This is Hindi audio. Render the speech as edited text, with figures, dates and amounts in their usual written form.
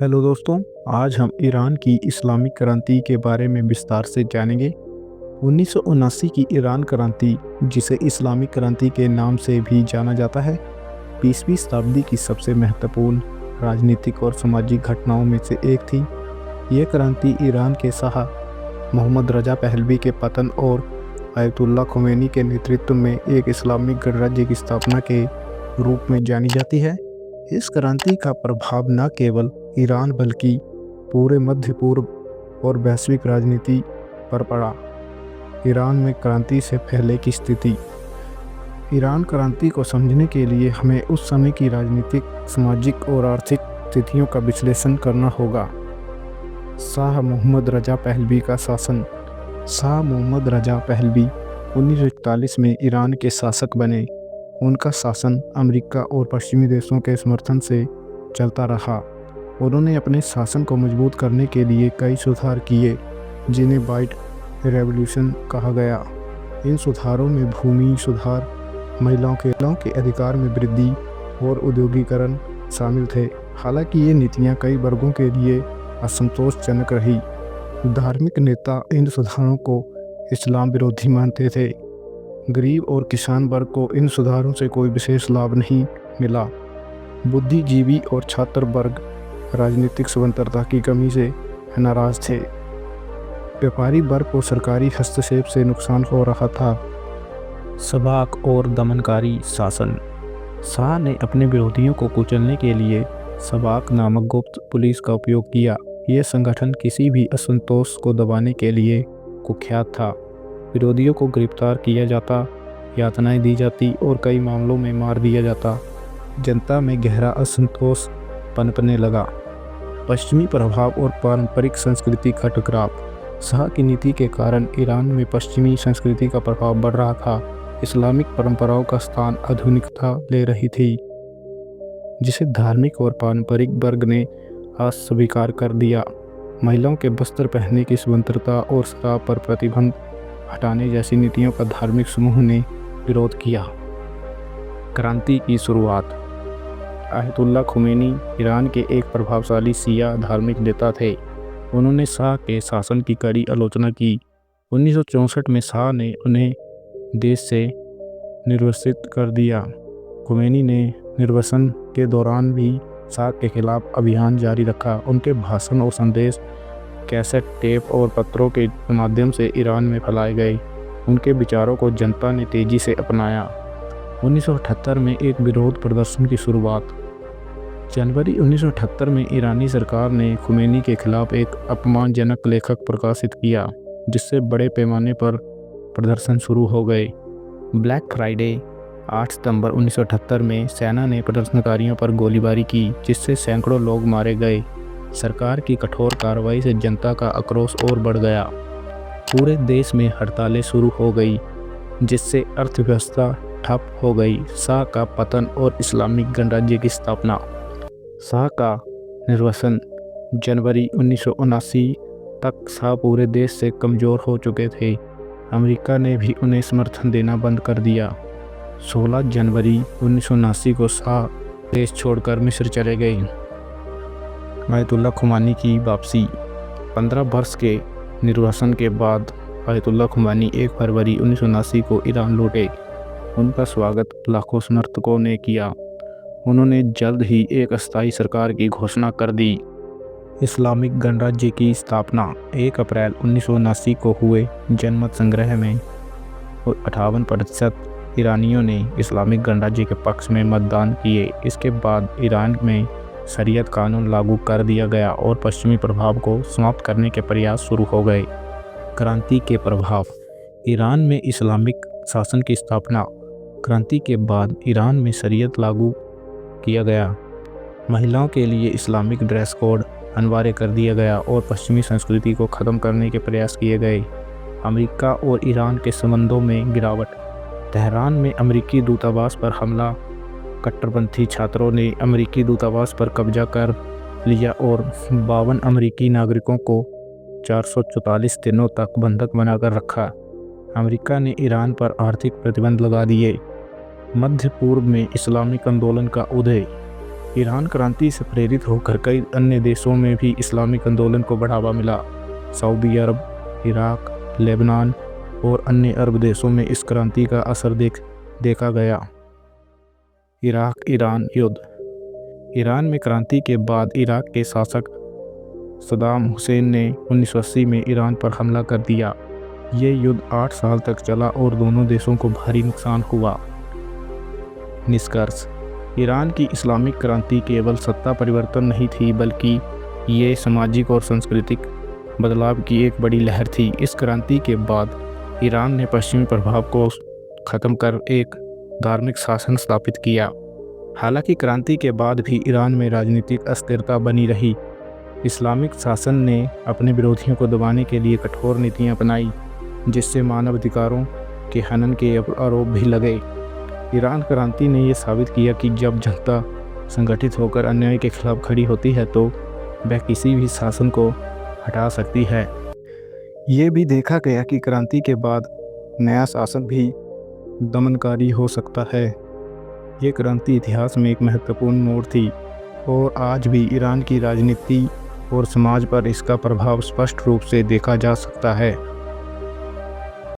हेलो दोस्तों, आज हम ईरान की इस्लामिक क्रांति के बारे में विस्तार से जानेंगे। 1979 की ईरान क्रांति, जिसे इस्लामिक क्रांति के नाम से भी जाना जाता है, 20वीं शताब्दी की सबसे महत्वपूर्ण राजनीतिक और सामाजिक घटनाओं में से एक थी। यह क्रांति ईरान के शाह मोहम्मद रजा पहलवी के पतन और आयतुल्ला खुमैनी के नेतृत्व में एक इस्लामिक गणराज्य की स्थापना के रूप में जानी जाती है। इस क्रांति का प्रभाव न केवल ईरान बल्कि पूरे मध्य पूर्व और वैश्विक राजनीति पर पड़ा। ईरान में क्रांति से पहले की स्थिति। ईरान क्रांति को समझने के लिए हमें उस समय की राजनीतिक, सामाजिक और आर्थिक स्थितियों का विश्लेषण करना होगा। शाह मोहम्मद रजा पहलवी का शासन। शाह मोहम्मद रजा पहलवी 1941 में ईरान के शासक बने। उनका शासन अमेरिका और पश्चिमी देशों के समर्थन से चलता रहा। उन्होंने अपने शासन को मजबूत करने के लिए कई सुधार किए, जिन्हें व्हाइट रेवोल्यूशन कहा गया। इन सुधारों में भूमि सुधार, महिलाओं के अधिकार में वृद्धि और औद्योगिकरण शामिल थे। हालांकि ये नीतियां कई वर्गों के लिए असंतोषजनक रही। धार्मिक नेता इन सुधारों को इस्लाम विरोधी मानते थे। गरीब और किसान वर्ग को इन सुधारों से कोई विशेष लाभ नहीं मिला। बुद्धिजीवी और छात्र वर्ग राजनीतिक स्वतंत्रता की कमी से नाराज थे। व्यापारी वर्ग को सरकारी हस्तक्षेप से नुकसान हो रहा था। सबाक और दमनकारी शासन। शाह ने अपने विरोधियों को कुचलने के लिए सबाक नामक गुप्त पुलिस का उपयोग किया। यह संगठन किसी भी असंतोष को दबाने के लिए कुख्यात था। विरोधियों को गिरफ्तार किया जाता, यातनाएं दी जाती और कई मामलों में मार दिया जाता। जनता में गहरा असंतोष पनपने लगा। पश्चिमी प्रभाव और पारंपरिक संस्कृति का टकराव। शाह की नीति के कारण ईरान में पश्चिमी संस्कृति का प्रभाव बढ़ रहा था। इस्लामिक परंपराओं का स्थान आधुनिकता ले रही थी, जिसे धार्मिक और पारंपरिक वर्ग ने अस्वीकार कर दिया। महिलाओं के वस्त्र पहनने की स्वतंत्रता और शराब पर प्रतिबंध हटाने जैसी नीतियों का धार्मिक समूह ने विरोध किया। क्रांति की शुरुआत। आयतुल्ला खुमैनी ईरान के एक प्रभावशाली शिया धार्मिक नेता थे। उन्होंने शाह के शासन की कड़ी आलोचना की। 1964 में शाह ने उन्हें देश से निर्वासित कर दिया। खुमैनी ने निर्वासन के दौरान भी शाह के खिलाफ अभियान जारी रखा। उनके भाषण और संदेश कैसेट, टेप और पत्रों के माध्यम से ईरान में फैलाए गए। उनके विचारों को जनता ने तेजी से अपनाया। 1978 में एक विरोध प्रदर्शन की शुरुआत। जनवरी 1978 में ईरानी सरकार ने खुमैनी के खिलाफ एक अपमानजनक लेखक प्रकाशित किया, जिससे बड़े पैमाने पर प्रदर्शन शुरू हो गए। Black Friday. 8 सितंबर 1978 में सेना ने प्रदर्शनकारियों पर गोलीबारी की, जिससे सैकड़ों लोग मारे गए। सरकार की कठोर कार्रवाई से जनता का आक्रोश और बढ़ गया। पूरे देश में हड़तालें शुरू हो गई, जिससे अर्थव्यवस्था ठप हो गई। शाह का पतन और इस्लामिक गणराज्य की स्थापना। शाह का निर्वासन। जनवरी 1979 तक शाह पूरे देश से कमज़ोर हो चुके थे। अमेरिका ने भी उन्हें समर्थन देना बंद कर दिया। 16 जनवरी 1979 को शाह देश छोड़कर मिस्र चले गए। आयतुल्ला खुमैनी की वापसी। 15 वर्ष के निर्वासन के बाद आयतुल्ला खुमैनी 1 फरवरी 1979 को ईरान लौटे। उनका स्वागत लाखों समर्थकों ने किया। उन्होंने जल्द ही एक अस्थायी सरकार की घोषणा कर दी। इस्लामिक गणराज्य की स्थापना। 1 अप्रैल 1979 को हुए जनमत संग्रह में 58% ईरानियों ने इस्लामिक गणराज्य के पक्ष में मतदान किए। इसके बाद ईरान में शरीयत कानून लागू कर दिया गया और पश्चिमी प्रभाव को समाप्त करने के प्रयास शुरू हो गए। क्रांति के प्रभाव। ईरान में इस्लामिक शासन की स्थापना। क्रांति के बाद ईरान में शरीयत लागू किया गया। महिलाओं के लिए इस्लामिक ड्रेस कोड अनिवार्य कर दिया गया और पश्चिमी संस्कृति को ख़त्म करने के प्रयास किए गए। अमेरिका और ईरान के संबंधों में गिरावट। तेहरान में अमेरिकी दूतावास पर हमला। कट्टरपंथी छात्रों ने अमेरिकी दूतावास पर कब्जा कर लिया और 52 अमेरिकी नागरिकों को 444 दिनों तक बंधक बनाकर रखा। अमेरिका ने ईरान पर आर्थिक प्रतिबंध लगा दिए। मध्य पूर्व में इस्लामिक आंदोलन का उदय। ईरान क्रांति से प्रेरित होकर कई अन्य देशों में भी इस्लामिक आंदोलन को बढ़ावा मिला। सऊदी अरब, इराक, लेबनान और अन्य अरब देशों में इस क्रांति का असर देखा गया। इराक ईरान युद्ध। ईरान में क्रांति के बाद इराक के शासक सद्दाम हुसैन ने 1980 में ईरान पर हमला कर दिया। ये युद्ध 8 साल तक चला और दोनों देशों को भारी नुकसान हुआ। निष्कर्ष: ईरान की इस्लामिक क्रांति केवल सत्ता परिवर्तन नहीं थी, बल्कि ये सामाजिक और सांस्कृतिक बदलाव की एक बड़ी लहर थी। इस क्रांति के बाद ईरान ने पश्चिमी प्रभाव को ख़त्म कर एक धार्मिक शासन स्थापित किया। हालांकि क्रांति के बाद भी ईरान में राजनीतिक अस्थिरता बनी रही। इस्लामिक शासन ने अपने विरोधियों को दबाने के लिए कठोर नीतियां अपनाई, जिससे मानवाधिकारों के हनन के आरोप भी लगे। ईरान क्रांति ने यह साबित किया कि जब जनता संगठित होकर अन्याय के खिलाफ खड़ी होती है तो वह किसी भी शासन को हटा सकती है। ये भी देखा गया कि क्रांति के बाद नया शासन भी दमनकारी हो सकता है। ये क्रांति इतिहास में एक महत्वपूर्ण मोड़ थी और आज भी ईरान की राजनीति और समाज पर इसका प्रभाव स्पष्ट रूप से देखा जा सकता है।